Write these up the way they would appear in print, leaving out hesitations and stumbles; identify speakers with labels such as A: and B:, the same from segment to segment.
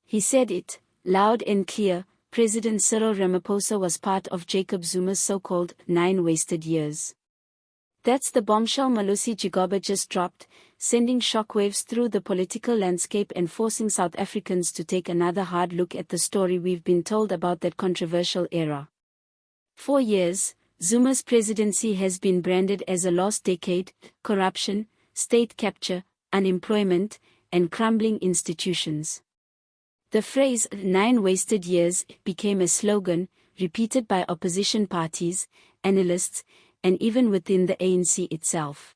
A: He said it, loud and clear. President Cyril Ramaphosa was part of Jacob Zuma's so-called 9 wasted years. That's the bombshell Malusi Gigaba just dropped, sending shockwaves through the political landscape and forcing South Africans to take another hard look at the story we've been told about that controversial era. 4 years, Zuma's presidency has been branded as a lost decade: corruption, state capture, unemployment, and crumbling institutions. The phrase 9 wasted years became a slogan, repeated by opposition parties, analysts, and even within the ANC itself.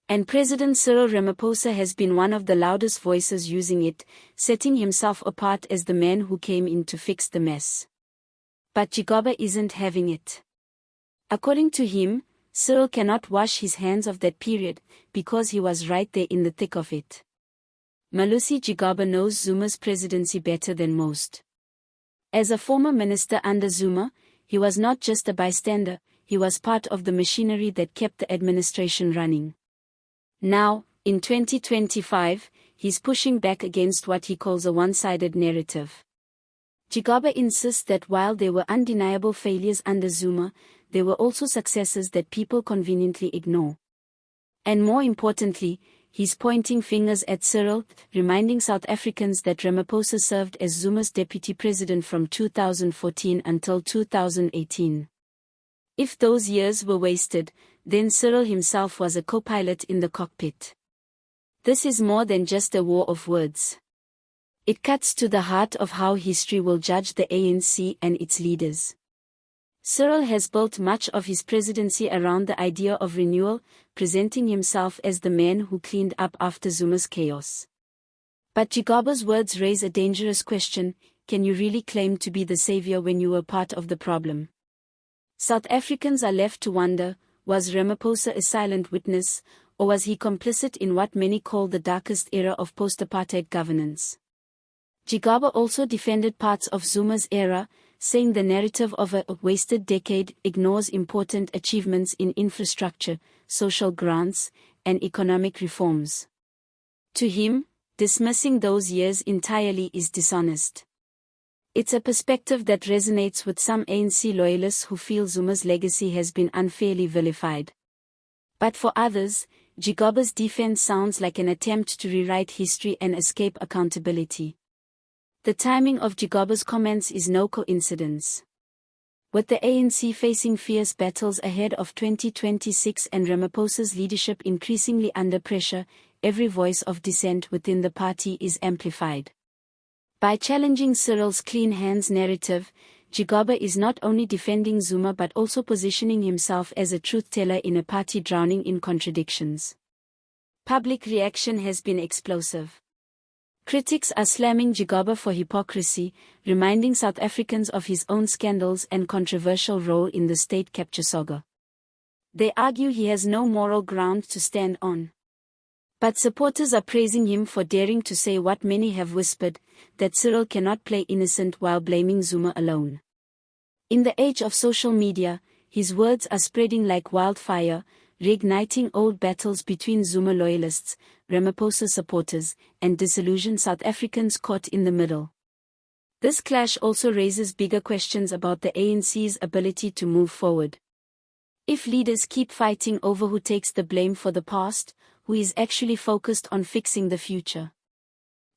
A: And President Cyril Ramaphosa has been one of the loudest voices using it, setting himself apart as the man who came in to fix the mess. But Gigaba isn't having it. According to him, Cyril cannot wash his hands of that period, because he was right there in the thick of it. Malusi Gigaba knows Zuma's presidency better than most. As a former minister under Zuma, he was not just a bystander, he was part of the machinery that kept the administration running. Now, in 2025, he's pushing back against what he calls a one-sided narrative. Gigaba insists that while there were undeniable failures under Zuma, there were also successes that people conveniently ignore. And more importantly, he's pointing fingers at Cyril, reminding South Africans that Ramaphosa served as Zuma's deputy president from 2014 until 2018. If those years were wasted, then Cyril himself was a co-pilot in the cockpit. This is more than just a war of words. It cuts to the heart of how history will judge the ANC and its leaders. Cyril has built much of his presidency around the idea of renewal, presenting himself as the man who cleaned up after Zuma's chaos. But Gigaba's words raise a dangerous question: can you really claim to be the savior when you were part of the problem? South Africans are left to wonder, was Ramaphosa a silent witness, or was he complicit in what many call the darkest era of post-apartheid governance? Gigaba also defended parts of Zuma's era, saying the narrative of a wasted decade ignores important achievements in infrastructure, social grants, and economic reforms. To him, dismissing those years entirely is dishonest. It's a perspective that resonates with some ANC loyalists who feel Zuma's legacy has been unfairly vilified. But for others, Gigaba's defense sounds like an attempt to rewrite history and escape accountability. The timing of Gigaba's comments is no coincidence. With the ANC facing fierce battles ahead of 2026 and Ramaphosa's leadership increasingly under pressure, every voice of dissent within the party is amplified. By challenging Cyril's clean hands narrative, Gigaba is not only defending Zuma but also positioning himself as a truth-teller in a party drowning in contradictions. Public reaction has been explosive. Critics are slamming Gigaba for hypocrisy, reminding South Africans of his own scandals and controversial role in the state capture saga. They argue he has no moral ground to stand on. But supporters are praising him for daring to say what many have whispered, that Cyril cannot play innocent while blaming Zuma alone. In the age of social media, his words are spreading like wildfire, reigniting old battles between Zuma loyalists, Ramaphosa supporters, and disillusioned South Africans caught in the middle. This clash also raises bigger questions about the ANC's ability to move forward. If leaders keep fighting over who takes the blame for the past, who is actually focused on fixing the future?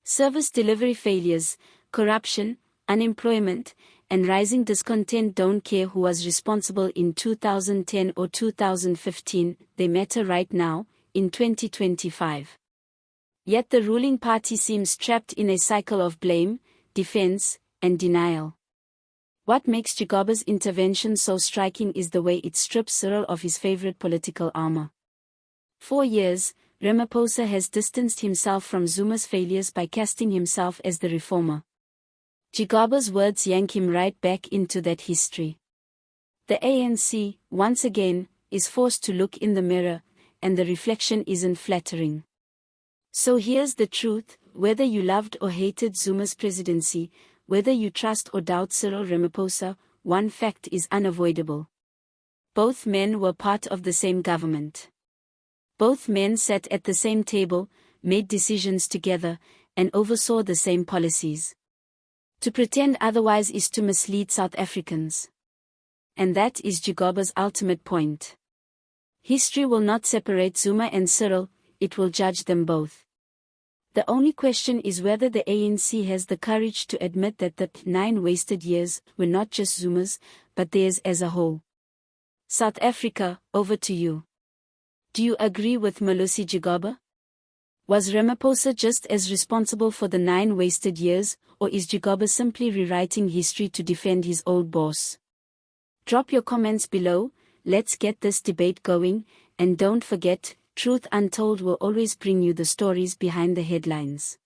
A: Service delivery failures, corruption, unemployment, and rising discontent don't care who was responsible in 2010 or 2015, they matter right now, in 2025. Yet the ruling party seems trapped in a cycle of blame, defense, and denial. What makes Gigaba's intervention so striking is the way it strips Cyril of his favorite political armor. 4 years, Ramaphosa has distanced himself from Zuma's failures by casting himself as the reformer. Gigaba's words yank him right back into that history. The ANC, once again, is forced to look in the mirror, and the reflection isn't flattering. So here's the truth: whether you loved or hated Zuma's presidency, whether you trust or doubt Cyril Ramaphosa, one fact is unavoidable. Both men were part of the same government. Both men sat at the same table, made decisions together, and oversaw the same policies. To pretend otherwise is to mislead South Africans. And that is Gigaba's ultimate point. History will not separate Zuma and Cyril, it will judge them both. The only question is whether the ANC has the courage to admit that the 9 wasted years were not just Zuma's, but theirs as a whole. South Africa, over to you. Do you agree with Malusi Gigaba? Was Ramaphosa just as responsible for the 9 wasted years, or is Gigaba simply rewriting history to defend his old boss? Drop your comments below, let's get this debate going, and don't forget, Truth Untold will always bring you the stories behind the headlines.